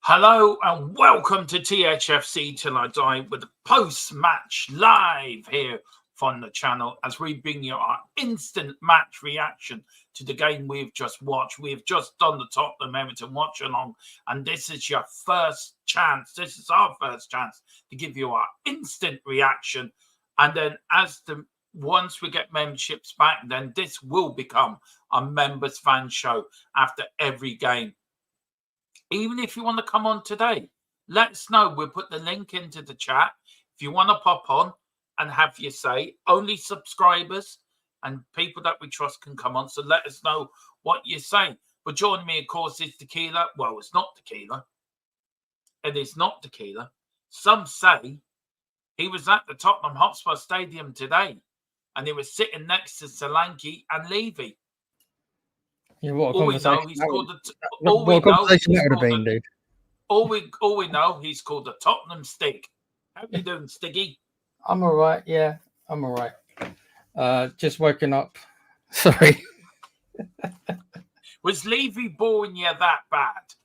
Hello and welcome to THFC Till I Die with the post-match live here from the channel as we bring you our instant match reaction to the game we've just watched. We've just done the Tottenham Everton watch along, and this is your first chance. This is our first chance to give you our instant reaction. And then once we get memberships back, then this will become a members fan show after every game. Even if you want to come on today, let us know. We'll put the link into the chat. If you want to pop on and have your say, only subscribers and people that we trust can come on. So let us know what you say. But joining me, of course, is Tequila. Well, it's not Tequila. It is not Tequila. Some say he was at the Tottenham Hotspur Stadium today and he was sitting next to Solanke and Levy. Yeah, what a All we conversation know, he's called the. what a conversation that would have been, dude. All we know, he's called the Tottenham Stig. How you doing, Stiggy? I'm all right. Yeah, I'm all right. Just waking up. Sorry. Was Levy boring you that bad?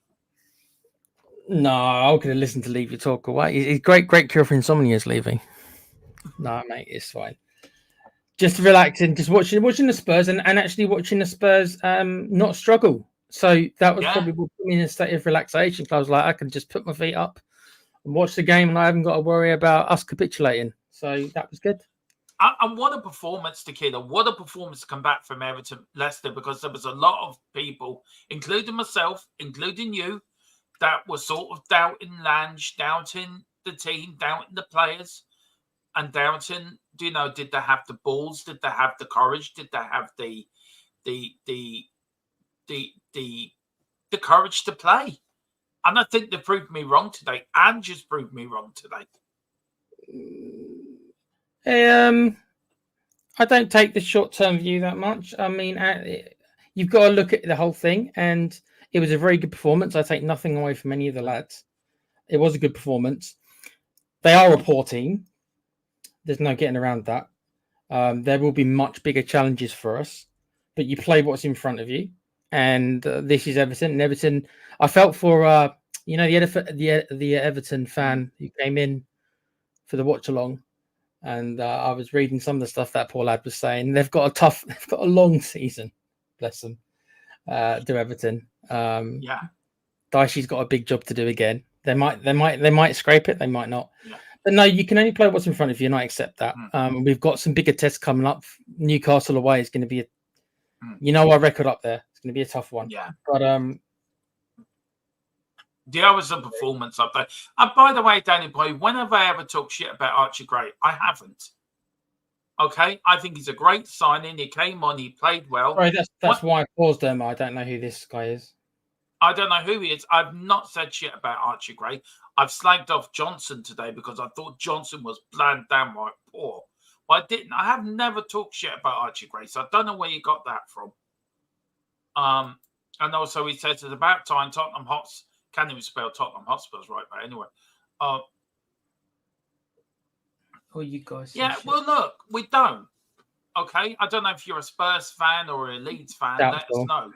No, I could have listened to Levy talk away. He's great cure for insomnia, is Levy. No, mate, it's fine. Just relaxing, just watching the Spurs and actually watching the Spurs not struggle. So that was probably what put me in a state of relaxation. I was like, I can just put my feet up and watch the game, and I haven't got to worry about us capitulating. So that was good. And what a performance, Tequila. What a performance to come back from Everton, Leicester, because there was a lot of people, including myself, including you, that were sort of doubting Lange, doubting the team, doubting the players, and doubting, did they have the balls? Did they have the courage? Did they have the courage to play? And I think they proved me wrong today. And just proved me wrong today. I don't take the short-term view that much. I mean, you've got to look at the whole thing, and it was a very good performance. I take nothing away from any of the lads. It was a good performance. They are a poor team. There's no getting around that. There will be much bigger challenges for us, but you play what's in front of you. And this is Everton. And Everton, I felt for the Everton fan who came in for the watch along, and I was reading some of the stuff that poor lad was saying. They've got a long season, bless them. To Everton, Dicey's got a big job to do again. They might scrape it. They might not. Yeah. But no, you can only play what's in front of you, and I accept that. We've got some bigger tests coming up. Newcastle away is going to be our record up there. It's going to be a tough one. Yeah. But there was a performance up there. And by the way, Danny Boy, when have I ever talked shit about Archie Gray? I haven't. Okay, I think he's a great signing. He came on, he played well. Sorry, that's why I paused him. I don't know who this guy is. I don't know who he is. I've not said shit about Archie Gray. I've slagged off Johnson today because I thought Johnson was bland downright poor. But I didn't. I have never talked shit about Archie Gray, so I don't know where you got that from. And also he says it's about time Tottenham Hotspur, can't even spell Tottenham Hotspurs right, but anyway. Oh, you guys. Yeah, well, look, we don't. Okay, I don't know if you're a Spurs fan or a Leeds fan. Let us know.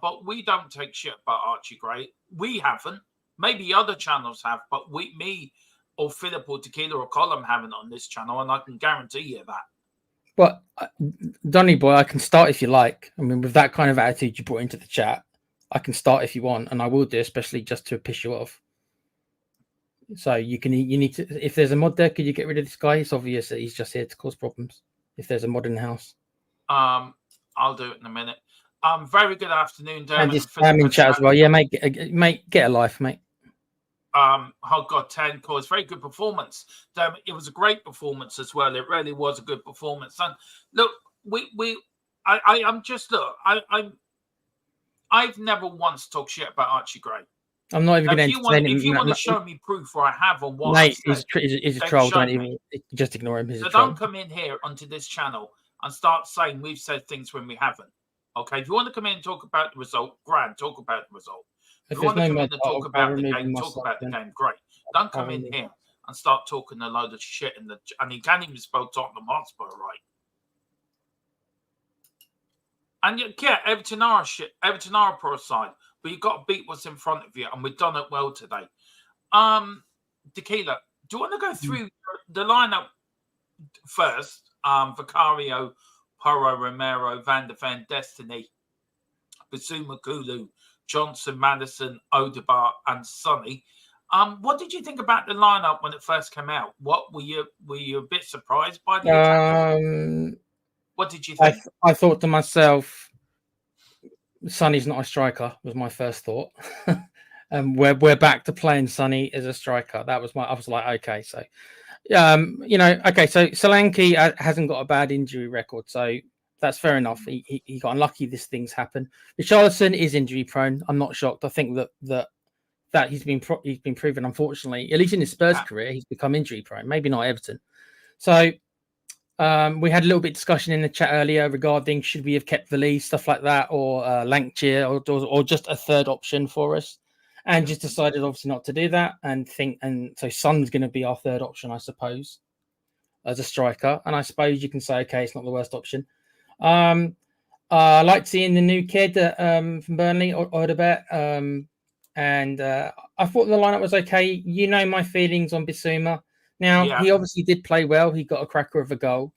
But we don't take shit about Archie Gray. We haven't. Maybe other channels have, but me or Philip or Tequila or Colin haven't on this channel, and I can guarantee you that. But Donny boy, I can start if you like. I mean, with that kind of attitude you brought into the chat, I can start if you want, and I will do, especially just to piss you off. So you need to. If there's a mod there, could you get rid of this guy? It's obvious that he's just here to cause problems. If there's a mod in the house, I'll do it in a minute. Very good afternoon, Dermot. And just spam in chat as well. Yeah, mate, get a life, mate. Oh God, 10 calls. Very good performance. It was a great performance as well. It really was a good performance. And look, I've never once talked shit about Archie Gray. I'm not even going to entertain him. If you want to show me proof where I have on what mate, he's a troll. Don't even just ignore him. So don't come in here onto this channel and start saying we've said things when we haven't. Okay, if you want to come in and talk about the result, grand, talk about the result. If you want to come in and talk about the game, talk about the game, great. Don't come in here and start talking a load of shit and he can't even spell Tottenham Hotspur right. And yeah, Everton are shit. Everton are a poor side. but you've got to beat what's in front of you, and we've done it well today. Tequila, do you want to go through the lineup first? Vicario, Porro, Romero, Van der Ven, Destiny, Basuma, Kulu, Johnson, Madison, Odegaard, and Sonny. What did you think about the lineup when it first came out? What were you a bit surprised by the attack? What did you think? I thought to myself, Sonny's not a striker, was my first thought. And we're back to playing Sonny as a striker. I was like, okay, so okay, so Solanke hasn't got a bad injury record, so that's fair enough. He got unlucky. This thing's happened. Richarlison is injury prone. I'm not shocked. I think that he's been proven, unfortunately, at least in his Spurs career, he's become injury prone. Maybe not Everton. So we had a little bit of discussion in the chat earlier regarding should we have kept Valise, stuff like that, or Lanktier, or just a third option for us. And just decided obviously not to do that, and so Son's going to be our third option, I suppose, as a striker. And I suppose you can say, okay, it's not the worst option. I like seeing the new kid from Burnley, Odegaard, and I thought the lineup was okay. You know my feelings on Bissouma. Now he obviously did play well. He got a cracker of a goal.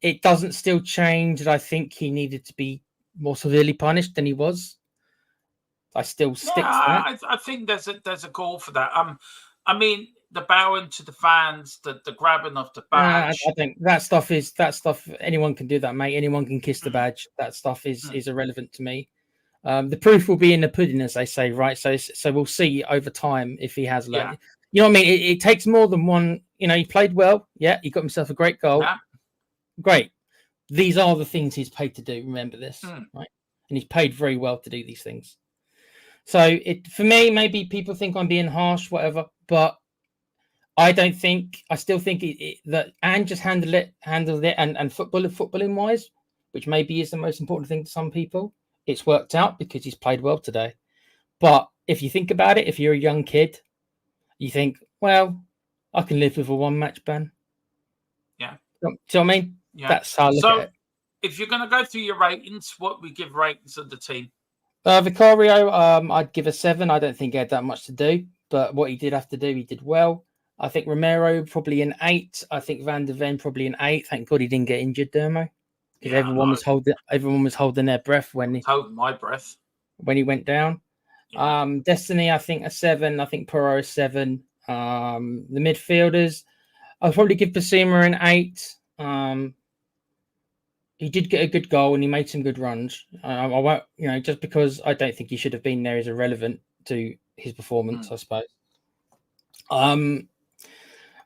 It doesn't still change that I think he needed to be more severely punished than he was. I still stick to that. I think there's a call for that. I mean, the bowing to the fans, the grabbing of the badge. I think that stuff anyone can do that, mate. Anyone can kiss the badge. That stuff is irrelevant to me. The proof will be in the pudding, as they say, right? So we'll see over time if he has learned. Yeah. You know what I mean? It takes more than one. You know, he played well. Yeah, he got himself a great goal. Yeah. Great. These are the things he's paid to do. Remember this, right? And he's paid very well to do these things. So for me, maybe people think I'm being harsh, whatever, but I still think that Ange just handled it, and footballing wise, which maybe is the most important thing to some people. It's worked out because he's played well today. But if you think about it, if you're a young kid, you think, well, I can live with a 1-match ban. Yeah. Do you know what I mean? Yeah. That's how I look at it. If you're going to go through your ratings, what we give ratings of the team? Vicario, I'd give a 7. I don't think he had that much to do, but what he did have to do, he did well. I think Romero probably an 8. I think Van der Ven probably an 8. Thank God he didn't get injured, Dermo, because everyone was holding their breath when he went down. Yeah. Destiny, I think a 7. I think Porro a 7. The midfielders, I'll probably give Basuma an 8. He did get a good goal and he made some good runs. I won't, just because I don't think he should have been there is irrelevant to his performance, I suppose.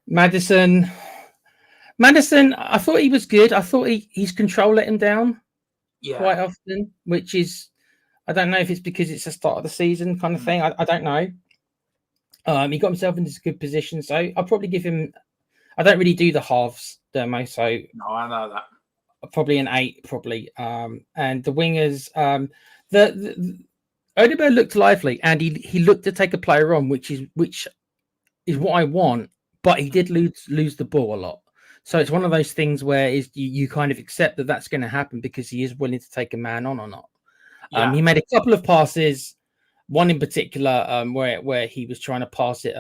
Madison, I thought he was good. I thought his control let him down quite often, which is, I don't know if it's because it's the start of the season kind of thing. I don't know. He got himself into a good position, so I'll probably give him. I don't really do the halves, Dermo, so no, I know that. Probably an 8, probably. And the wingers, the Odegaard looked lively, and he looked to take a player on, which is what I want. But he did lose the ball a lot, so it's one of those things where you kind of accept that that's going to happen because he is willing to take a man on or not. Yeah. He made a couple of passes, one in particular where he was trying to pass it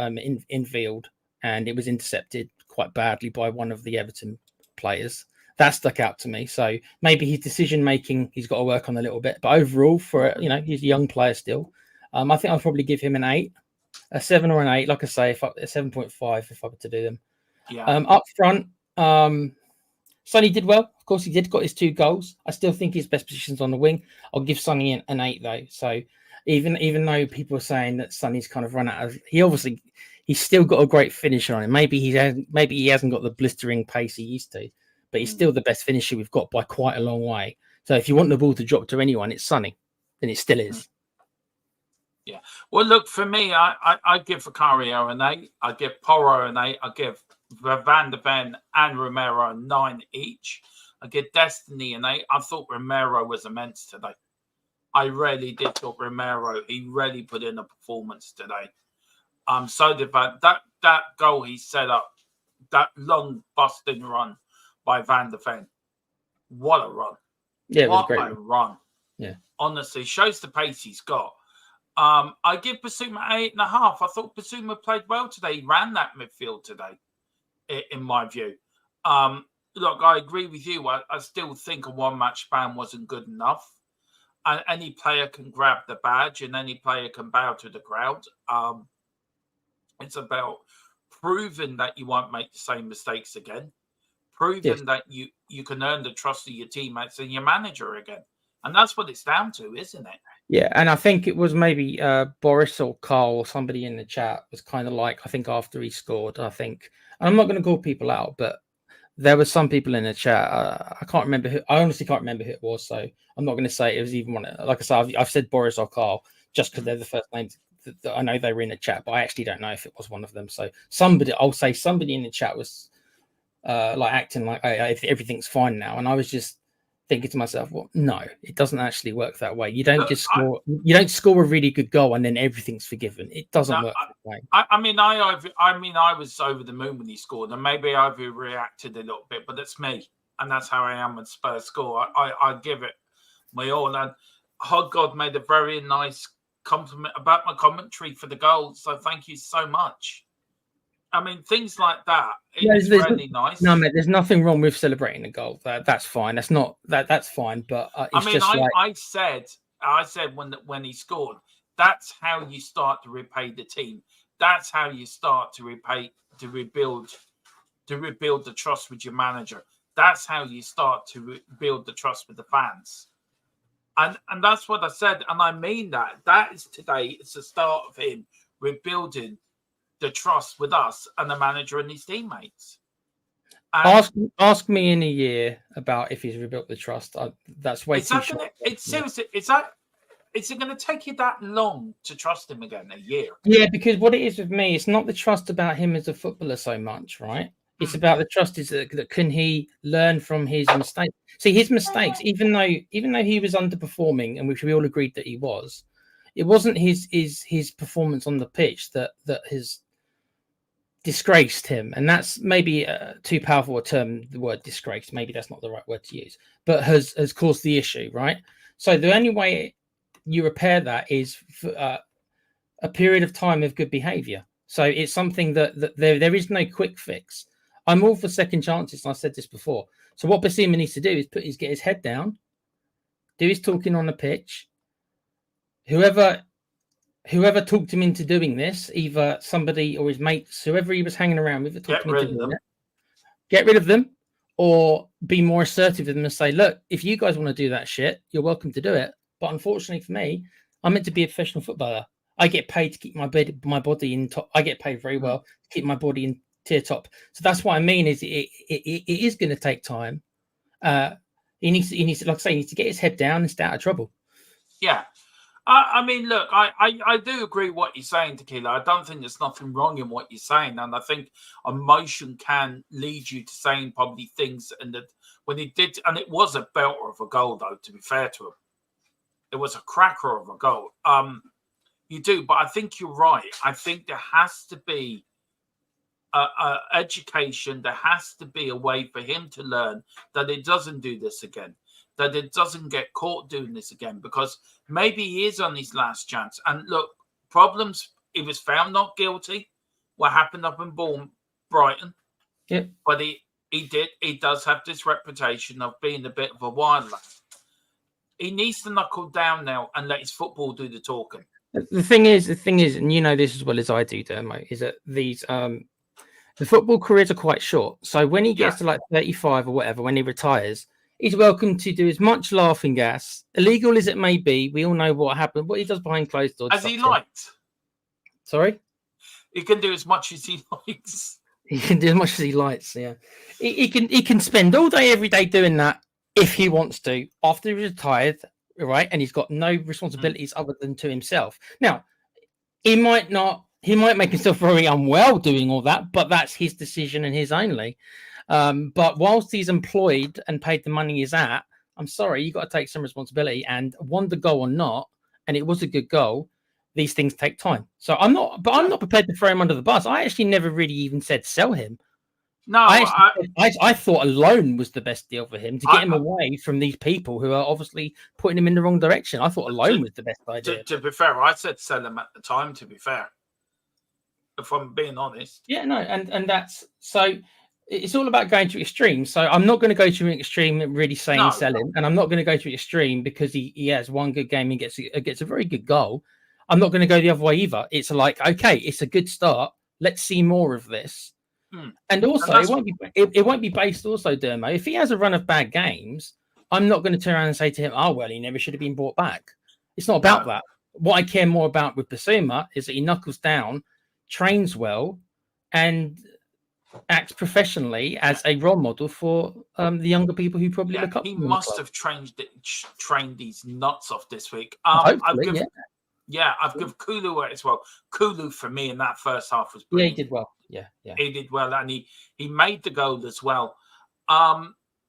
infield, and it was intercepted quite badly by one of the Everton players. That stuck out to me. So maybe his decision making, he's got to work on a little bit. But overall, he's a young player still. I think I'll probably give him an 8, a 7 or an 8. Like I say, a 7.5 if I were to do them. Yeah. Up front, Sonny did well. Of course, he got his 2 goals. I still think his best position's on the wing. I'll give Sonny an 8 though. So even though people are saying that Sonny's kind of run out of, he's still got a great finisher on him. Maybe he hasn't got the blistering pace he used to. But he's still the best finisher we've got by quite a long way. So if you want the ball to drop to anyone, it's Sonny, and it still is. Yeah. Well, look, for me, I give Vicario an 8. I give Porro an 8. I give Van der Ven and Romero 9 each. I give Destiny an 8. I thought Romero was immense today. I really did thought Romero. He really put in a performance today. So did that goal he set up, that long busting run by Van der Ven. What a run. Yeah, it was what a run. Yeah. Honestly, shows the pace he's got. I give Basuma 8.5. I thought Basuma played well today. He ran that midfield today, in my view. Look, I agree with you. I still think a one-match ban wasn't good enough. And any player can grab the badge and any player can bow to the crowd. It's about proving that you won't make the same mistakes again, proving that you can earn the trust of your teammates and your manager again. And that's what it's down to, isn't it? Yeah, and I think it was maybe Boris or Carl or somebody in the chat was kind of like, I think after he scored, and I'm not going to call people out, but there were some people in the chat. I can't remember who. I honestly can't remember who it was, so I'm not going to say it was even one. Like I said, I've said Boris or Carl just because they're the first names that I know they were in the chat, but I actually don't know if it was one of them. So I'll say somebody in the chat was like acting like everything's fine now, and I was just thinking to myself, well, no, it doesn't actually work that way. You don't just score. You don't score a really good goal and then everything's forgiven. It doesn't work that way. I was over the moon when he scored, and maybe I overreacted a little bit, but that's me, and that's how I am when Spurs score. I give it my all, and Hodgod made a very nice compliment about my commentary for the goal, so thank you so much. I mean, things like that. It's really nice. No, mate, there's nothing wrong with celebrating a goal. That's fine. That's fine. But I said when he scored, that's how you start to repay the team. That's how you start to rebuild the trust with your manager. That's how you start to build the trust with the fans. And that's what I said, and I mean that. That is today. It's the start of him rebuilding the trust with us and the manager and his teammates. And ask me in a year about if he's rebuilt the trust. That's way too short. Seriously, is it going to take you that long to trust him again? A year? Yeah, because what it is with me, it's not the trust about him as a footballer so much, right? It's about the trust is that can he learn from his mistakes? See, his mistakes, even though he was underperforming, and which we all agreed that he was, it wasn't his performance on the pitch that has disgraced him. And that's maybe too powerful a term, the word disgrace. Maybe that's not the right word to use, but has caused the issue, right? So the only way you repair that is a period of time of good behavior. So it's something that there is no quick fix. I'm all for second chances, and I said this before. So what Basima needs to do is get his head down, do his talking on the pitch. Whoever talked him into doing this, either somebody or his mates, whoever he was hanging around with, get rid of them, or be more assertive with them and say, look, if you guys want to do that shit, you're welcome to do it. But unfortunately for me, I'm meant to be a professional footballer. I get paid to keep my body in top. I get paid very well to keep my body in tier top. So that's what I mean is it is going to take time. He needs to, like I say, he needs to get his head down and stay out of trouble. Yeah. I mean, look, I do agree what you're saying, Tequila. I don't think there's nothing wrong in what you're saying. And I think emotion can lead you to saying probably things. And that when he did, and it was a belter of a goal, though, to be fair to him. It was a cracker of a goal. You do, but I think you're right. I think there has to be education. There has to be a way for him to learn that he doesn't do this again, that it doesn't get caught doing this again, because maybe he is on his last chance. And look, problems, he was found not guilty. What happened up in Brighton. Yeah. But he does have this reputation of being a bit of a wild lad. He needs to knuckle down now and let his football do the talking. The thing is, and you know this as well as I do, Dermo, is that these the football careers are quite short. So when he gets to like 35 or whatever, when he retires, he's welcome to do as much laughing gas, illegal as it may be. We all know what happened, what he does behind closed doors. As he liked. Sorry? He can do as much as he likes. He can do as much as he likes, yeah. He can spend all day, every day doing that if he wants to, after he's retired, right? And he's got no responsibilities other than to himself. Now, he might make himself very unwell doing all that, but that's his decision and his only. But whilst he's employed and paid the money he's at, I'm sorry, you got to take some responsibility. And won the goal or not, and it was a good goal, these things take time. So I'm not prepared to throw him under the bus. I actually never really even said sell him. No, I thought a loan was the best deal for him to get him away from these people who are obviously putting him in the wrong direction. I thought a loan was the best idea. To be fair, I said sell him at the time, to be fair. If I'm being honest. Yeah, no, and that's so it's all about going to extremes. So I'm not going to go to an extreme and really saying sell him, and I'm not going to go to extreme because he has one good game and gets a very good goal. I'm not going to go the other way either. It's like, okay, it's a good start. Let's see more of this. And also, it won't be based also, Dermo. If he has a run of bad games, I'm not going to turn around and say to him, oh, well, he never should have been brought back. It's not about that. What I care more about with Basuma is that he knuckles down, trains well, and acts professionally as a role model for the younger people who probably look up to him. He must have trained these nuts off this week. Hopefully, I've given Kulu as well. Kulu for me in that first half was Yeah, brilliant. he did well. Yeah. He did well, and he made the goal as well.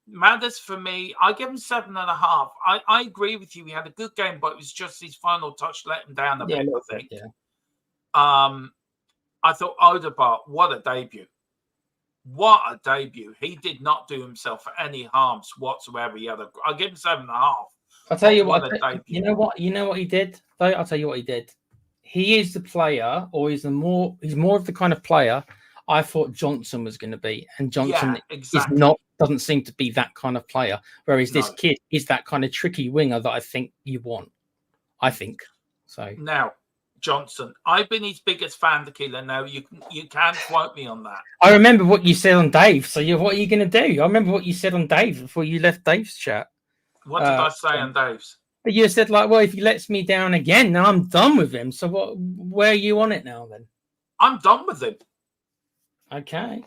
Mathers for me, I give him 7.5. I agree with you. He had a good game, but it was just his final touch let him down a bit, I think. I thought Odegaard, what a debut. What a debut. He did not do himself any harms whatsoever. I'll give him 7.5. I'll tell you what. You know what he did? I'll tell you what he did. He is the player, or he's more of the kind of player I thought Johnson was going to be, and Johnson doesn't seem to be that kind of player. Whereas this kid is that kind of tricky winger that I think you want. I think so. Now, Johnson, I've been his biggest fan, the killer. Now you can't quote me on that. I remember what you said on Dave. So what are you going to do? I remember what you said on Dave before you left Dave's chat. What did I say on Dave's? You said well, if he lets me down again, now I'm done with him. So where are you on it now then? I'm done with him. Okay.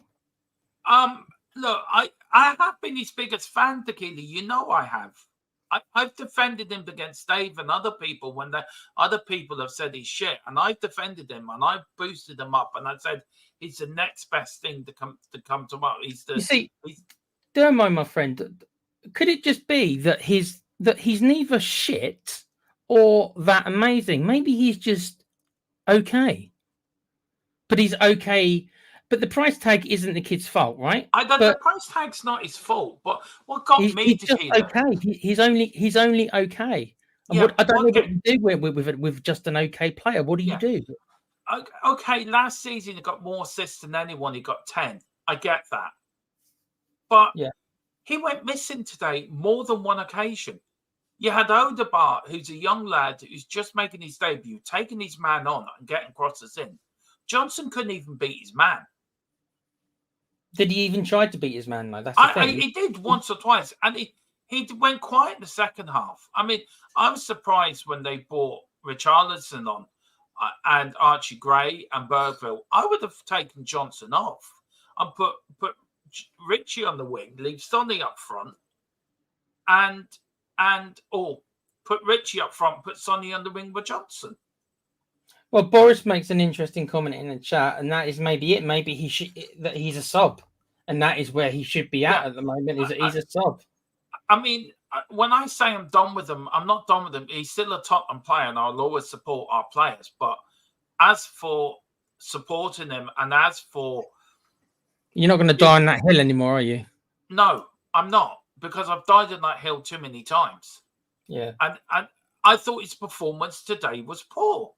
Look, I have been his biggest fan, Tequila. You know I have. I've defended him against Dave and other people when other people have said he's shit, and I've defended him and I've boosted him up, and I said he's the next best thing to come to up. Don't mind, my friend. Could it just be that he's neither shit or that amazing? Maybe he's just okay, but he's okay. But the price tag isn't the kid's fault, right? The price tag's not his fault. But what got me to he's okay. He's only okay. I don't know what you do with just an okay player. What do you do? Okay, last season he got more assists than anyone. He got 10. I get that, but he went missing today more than one occasion. You had Odegaard, who's a young lad who's just making his debut, taking his man on and getting crosses in. Johnson couldn't even beat his man. Did he even try to beat his man, though? That's the thing. He did once or twice, and he went quiet in the second half. I mean, I was surprised when they brought Richarlison on and Archie Gray and Bergville. I would have taken Johnson off and put Richie on the wing, leave Sonny up front, and put Richie up front, put Sonny on the wing with Johnson. Well, Boris makes an interesting comment in the chat, and that is maybe it. Maybe he's a sub, and that is where he should be at the moment. He's a sub. I mean, when I say I'm done with him, I'm not done with him. He's still a top-end player, and I'll always support our players. But as for supporting him, and as for you're not going to die on that hill anymore, are you? No, I'm not, because I've died on that hill too many times. Yeah, and I thought his performance today was poor.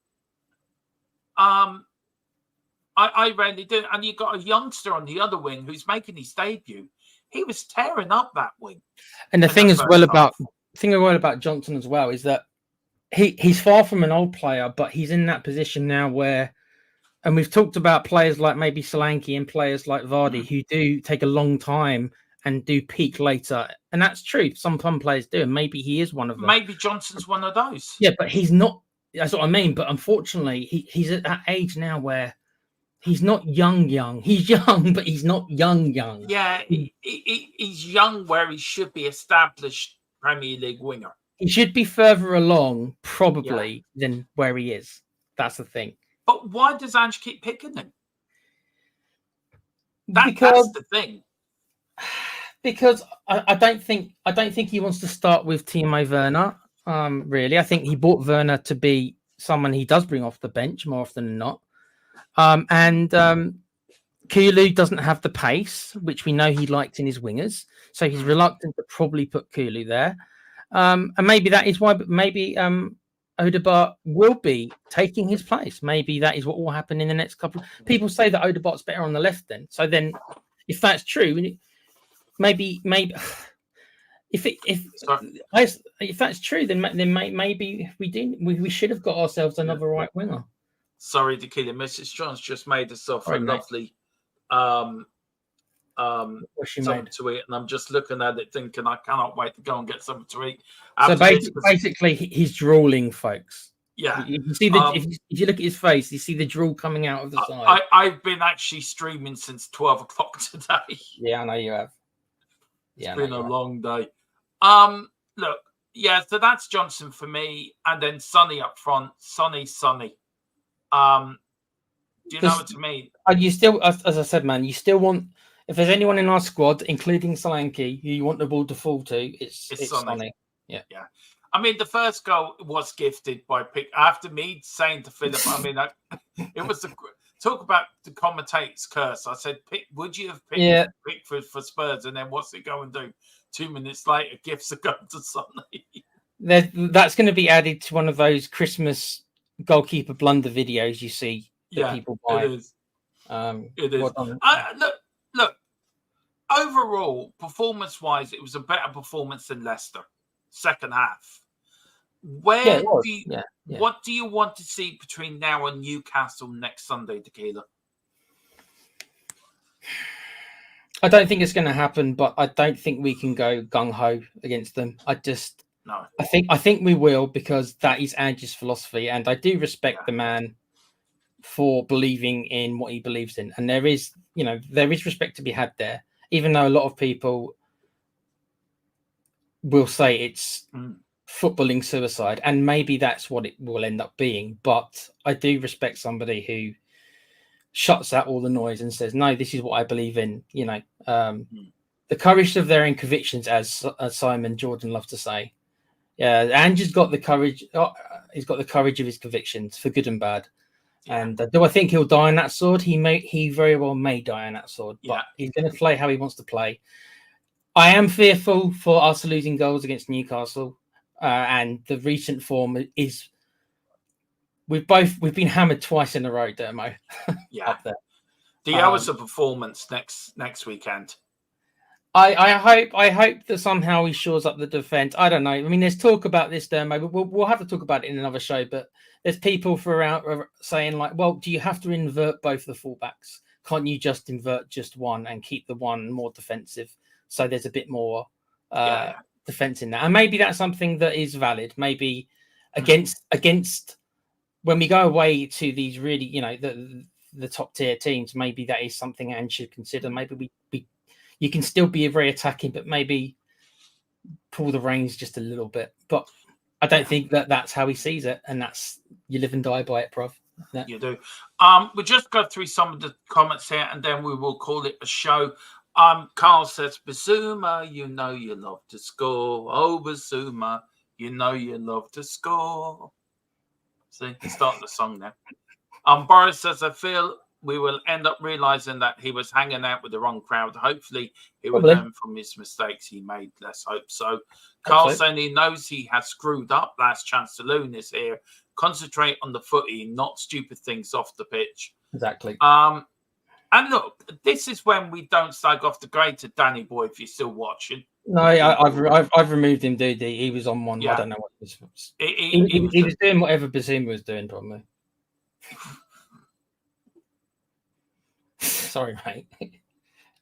I really do. And you got a youngster on the other wing who's making his debut. He was tearing up that wing. And the thing about Johnson as well is that he's far from an old player, but he's in that position now where, and we've talked about players like maybe Solanke and players like Vardy who do take a long time and do peak later. And that's true. Some fun players do, and maybe he is one of them. Maybe Johnson's one of those. Yeah, but he's not. That's what I mean. But unfortunately, he's at that age now where he's not young. He's young, but he's not young. Yeah, he's young where he should be established Premier League winger. He should be further along, probably, than where he is. That's the thing. But why does Ange keep picking him? That's the thing. Because I don't think he wants to start with Timo Werner. Really, I think he bought Werner to be someone he does bring off the bench more often than not. Kulu doesn't have the pace, which we know he liked in his wingers, so he's reluctant to probably put Kulu there. And maybe that is why. But maybe Odegaard will be taking his place. Maybe that is what will happen in the next couple. People say that Odegaard's better on the left. Then, if that's true, maybe if that's true, then maybe we should have got ourselves another right winger. Sorry, Tequila. Mrs. John's just made herself a lovely something to eat, and I'm just looking at it thinking I cannot wait to go and get something to eat. So basically, he's drooling, folks. Yeah, you see if you look at his face, you see the drool coming out of the side. I've been actually streaming since 12 o'clock today. Yeah, I know you have. It's been a long day. Look, yeah, so that's Johnson for me, and then Sonny up front. Sonny. Do you know what I mean? You still, as I said, man, you still want. If there's anyone in our squad, including Solanke, who you want the ball to fall to, it's Sonny. Yeah. I mean, the first goal was gifted by Pick. After me saying to Philip, I mean, it was talk about the commentator's curse. I said, would you have picked Pickford for Spurs? And then what's it going to do? 2 minutes later, gifts are going to Sonny. That's going to be added to one of those Christmas goalkeeper blunder videos you see that people buy. It is. It is. Look. Overall, performance-wise, it was a better performance than Leicester. Second half. What do you want to see between now and Newcastle next Sunday, Tequila? I don't think it's going to happen, but I don't think we can go gung-ho against them. No. I think we will, because that is Ange's philosophy, and I do respect the man for believing in what he believes in. And there is respect to be had there, even though a lot of people will say it's footballing suicide, and maybe that's what it will end up being. But I do respect somebody who shuts out all the noise and says, no, this is what I believe in. The courage of their own convictions, as Simon Jordan loves to say. Yeah, Ange's got the courage. He's got the courage of his convictions, for good and bad. And do I think he'll die on that sword? He very well may die on that sword, but he's going to play how he wants to play. I am fearful for us losing goals against Newcastle, and the recent form is. We've been hammered twice in a row, Dermo. Up there. The hours of performance next weekend. I hope that somehow he shores up the defense. I don't know. I mean, there's talk about this, Dermo. We'll have to talk about it in another show. But there's people saying like, well, do you have to invert both the fullbacks? Can't you just invert just one and keep the one more defensive? So there's a bit more defense in that, and maybe that's something that is valid. Maybe against when we go away to these really, the top tier teams, maybe that is something Ange should consider. Maybe you can still be very attacking, but maybe pull the reins just a little bit. But I don't think that's how he sees it, and that's you live and die by it, Prov. Yeah. You do. We'll just go through some of the comments here, and then we will call it a show. Carl says, Bazuma, you know you love to score. Oh, Bazuma, you know you love to score. See, start the song now. Boris says, I feel we will end up realizing that he was hanging out with the wrong crowd. Hopefully, he will learn from his mistakes he made. Let's hope so. Carl saying he knows he has screwed up. Last chance to learn is here. Concentrate on the footy, not stupid things off the pitch. Exactly. And look, this is when we don't slag off the grade to Danny Boy. If you're still watching, no, I've removed him, dude. He was on one. I don't know what he was. He was doing whatever Bazuma was doing, probably. Sorry, mate.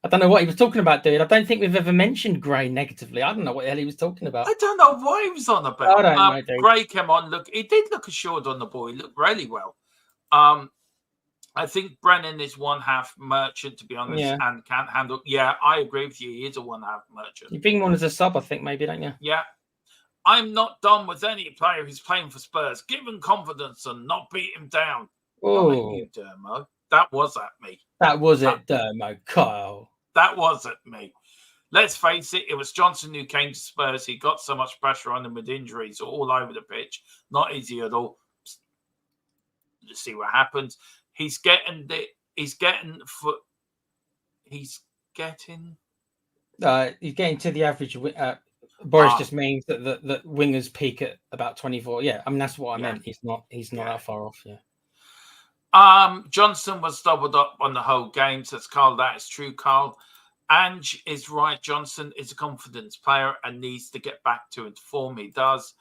I don't know what he was talking about, dude. I don't think we've ever mentioned Gray negatively. I don't know what the hell he was talking about. I don't know what he was on about. I don't know, dude. Gray came on. Look, he did look assured on the ball. He looked really well. I think Brennan is one half merchant, to be honest, and can't handle. Yeah, I agree with you. He is a one half merchant. You bring him on as a sub, I think, maybe, don't you? Yeah. I'm not done with any player who's playing for Spurs. Give him confidence and not beat him down. Oh, you, Dermo. That was at me. That was it, Dermo. Kyle. That was at me. Let's face it, it was Johnson who came to Spurs. He got so much pressure on him with injuries all over the pitch. Not easy at all. Let's see what happens. He's getting he's getting to the average. Boris Ah. just means that the wingers peak at about 24. Yeah, I mean that's what I meant. He's not that far off. Yeah. Johnson was doubled up on the whole game, says Carl. That is true, Carl. Ange is right. Johnson is a confidence player and needs to get back to it form. He does.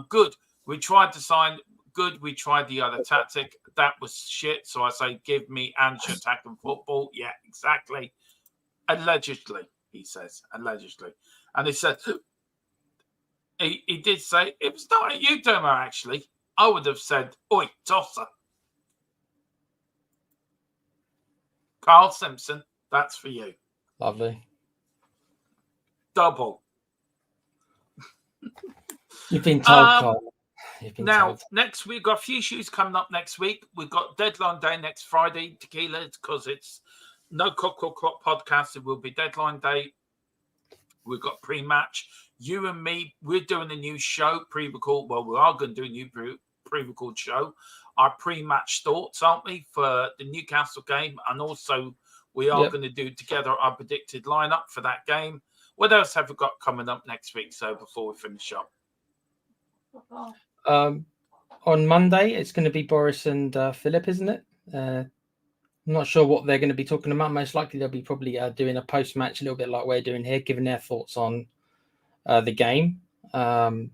Good. We tried to sign. Good. We tried the other tactic. That was shit. So I say, give me Ange attacking football. Yeah, exactly. Allegedly, he says. Allegedly. And he said, he did say, it was not at you, Domo, actually. I would have said, oi, tosser. Carl Simpson, that's for you. Lovely. Double. You've been told, Carl. You've been told. Next week, we've got a few shoes coming up next week. We've got deadline day next Friday, Tequila, because it's no Cock podcast. It will be deadline day. We've got pre-match. You and me, we're doing a new show, pre-record. Well, we are going to do a new pre-record show. Our pre-match thoughts, aren't we, for the Newcastle game? And also, we are going to do together our predicted lineup for that game. What else have we got coming up next week? So before we finish up, on Monday, it's going to be Boris and Philip, isn't it? I'm not sure what they're going to be talking about. Most likely, they'll be probably doing a post-match, a little bit like we're doing here, giving their thoughts on the game. And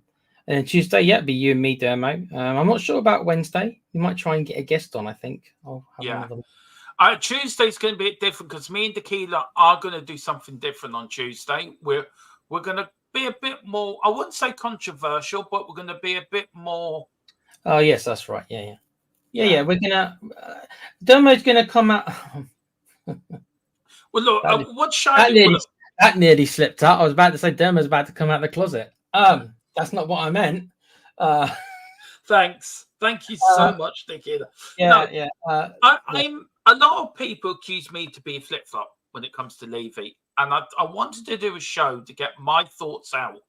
then Tuesday, it'll be you and me, Dermo. I'm not sure about Wednesday. We might try and get a guest on, I think. Tuesday's going to be a bit different because me and Tequila are going to do something different on Tuesday. We're going to be a bit more, I wouldn't say controversial, but we're going to be a bit more. Oh, yes, that's right. Yeah. We're going to, Dermo's going to come out. Well, look, what show? That nearly slipped out. I was about to say Dermo's about to come out of the closet. That's not what I meant. Thanks. Thank you so much, Tequila. I'm a lot of people accuse me to be a flip-flop when it comes to Levy. And I wanted to do a show to get my thoughts out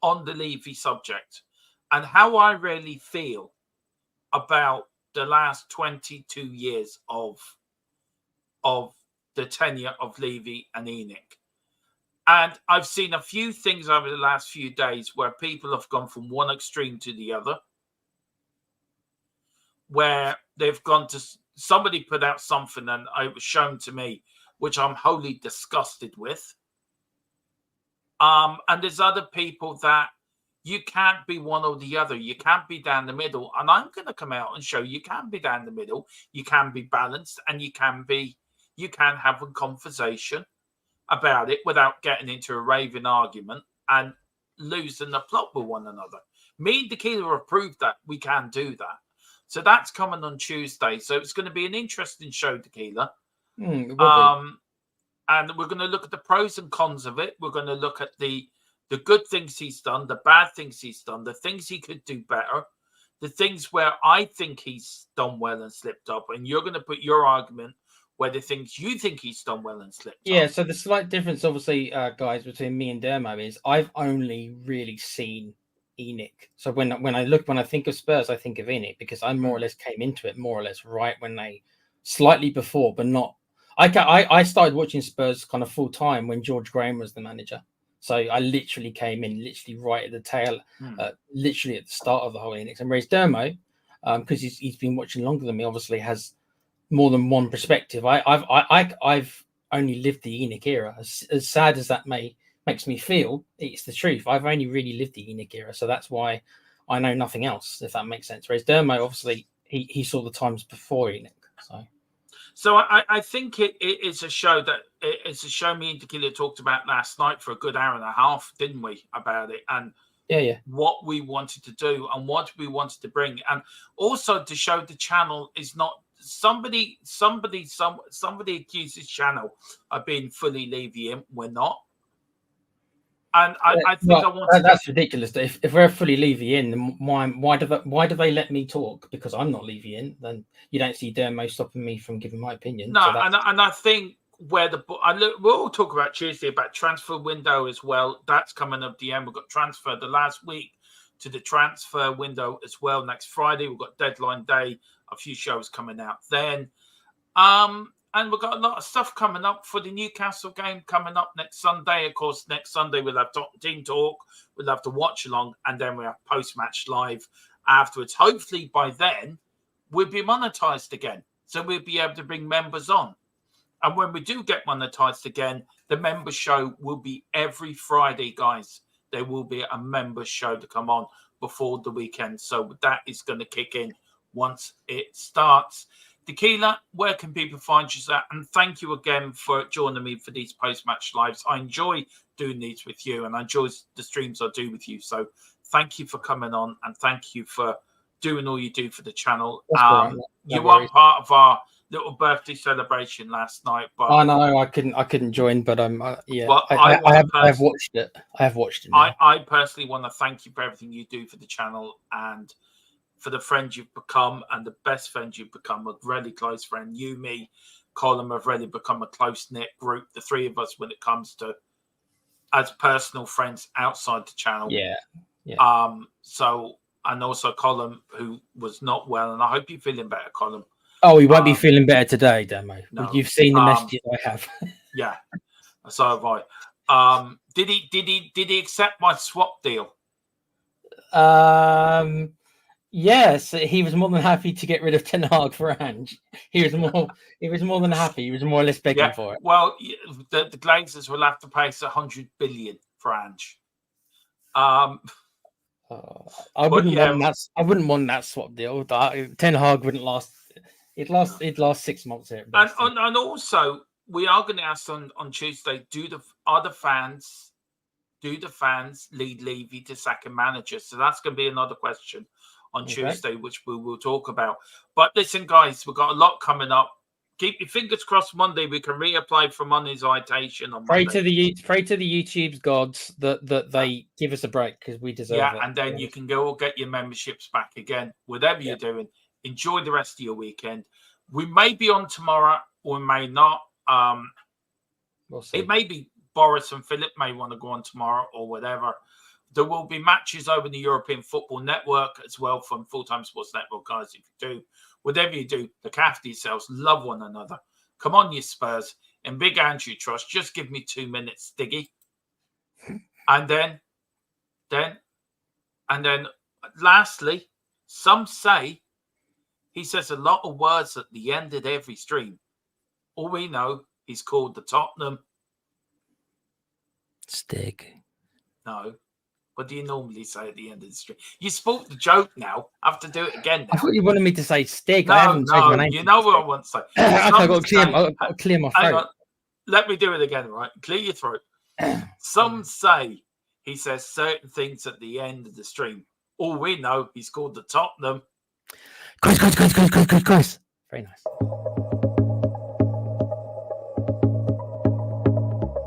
on the Levy subject and how I really feel about the last 22 years of the tenure of Levy and ENIC. And I've seen a few things over the last few days where people have gone from one extreme to the other, where they've gone to somebody put out something and it was shown to me, which I'm wholly disgusted with. And there's other people that you can't be one or the other. You can't be down the middle. And I'm going to come out and show you can be down the middle. You can be balanced and you can have a conversation about it without getting into a raving argument and losing the plot with one another. Me and Tequila have proved that we can do that. So that's coming on Tuesday. So it's going to be an interesting show, Tequila. And we're going to look at the pros and cons of it. We're going to look at the good things he's done, the bad things he's done, the things he could do better, the things where I think he's done well and slipped up. And you're going to put your argument where the things you think he's done well and slipped up. Yeah, so the slight difference, obviously, guys, between me and Dermo is I've only really seen ENIC. So when I think of Spurs, I think of ENIC because I more or less came into it more or less right when they slightly before, but not. I started watching Spurs kind of full time when George Graham was the manager. So I literally came in right at the tail, literally at the start of the whole ENIC. And whereas Dermo, because he's been watching longer than me, obviously has more than one perspective. I've only lived the ENIC era. As sad as that makes me feel, it's the truth. I've only really lived the ENIC era, so that's why I know nothing else, if that makes sense. Whereas Dermo, obviously, he saw the times before ENIC. So I think it's a show me and Tequila talked about last night for a good hour and a half, didn't we, about it? And what we wanted to do and what we wanted to bring. And also to show the channel is not somebody accuses channel of being fully Levian. We're not. And I think that's ridiculous. If we're fully Levian, then why do they let me talk? Because I'm not Levian. Then you don't see Dermo stopping me from giving my opinion. No, and I think we'll talk about Tuesday about transfer window as well. That's coming up the end. We've got transfer the last week to the transfer window as well. Next Friday we've got deadline day. A few shows coming out then. And we've got a lot of stuff coming up for the Newcastle game coming up next Sunday. Of course, next Sunday we'll have Team Talk, we'll have the watch along, and then we have post-match live afterwards. Hopefully by then we'll be monetized again, so we'll be able to bring members on. And when we do get monetized again, the member show will be every Friday, guys. There will be a member show to come on before the weekend. So that is going to kick in once it starts. Tequila, where can people find you at? And thank you again for joining me for these post-match lives. I enjoy doing these with you, and I enjoy the streams I do with you. So thank you for coming on, and thank you for doing all you do for the channel. You weren't part of our little birthday celebration last night, but I know I couldn't join, but yeah, but I have watched it. I have watched it. I personally want to thank you for everything you do for the channel and for the friend you've become, and the best friend you've become, a really close friend. You, me, Colin have really become a close-knit group, the three of us, when it comes to as personal friends outside the channel. Yeah. So, and also Colin, who was not well, and I hope you're feeling better, Colin. Oh, he won't be feeling better today, Damo. No. You've seen the messages I have. Yeah, so have I. Did he accept my swap deal? Yes, he was more than happy to get rid of Ten Hag for Ange. He was more than happy. He was more or less begging for it. Well, the Glazers will have to pay us 100 billion for Ange. I wouldn't want that swap deal. Ten Hag wouldn't last. It'd last 6 months here. And also, we are going to ask on Tuesday: do the fans lead Levy to sack a manager? So that's going to be another question on Tuesday, which we will talk about. But listen, guys, we've got a lot coming up. Keep your fingers crossed. Monday we can reapply for monetization. Pray to the YouTube's gods that they give us a break, because we deserve it. Yeah, and then you can go get your memberships back again. Whatever you're doing, enjoy the rest of your weekend. We may be on tomorrow, or we may not. We'll see. It may be Boris and Philip may want to go on tomorrow, or whatever. There will be matches over the European Football Network as well from Full Time Sports Network, guys. If you do, whatever you do, look after yourselves, love one another. Come on, you Spurs. And Big Andrew Trust, just give me 2 minutes, Diggy. And then, lastly, some say he says a lot of words at the end of every stream. All we know, he's called the Tottenham Stig. No. What do you normally say at the end of the stream? You spoiled the joke now. I have to do it again now. I thought you wanted me to say Stig. No, you know what I want to say. I've got to clear my throat. Let me do it again, right? Clear your throat. Some say he says certain things at the end of the stream. All we know, he's called the Tottenham. Chris. Very nice.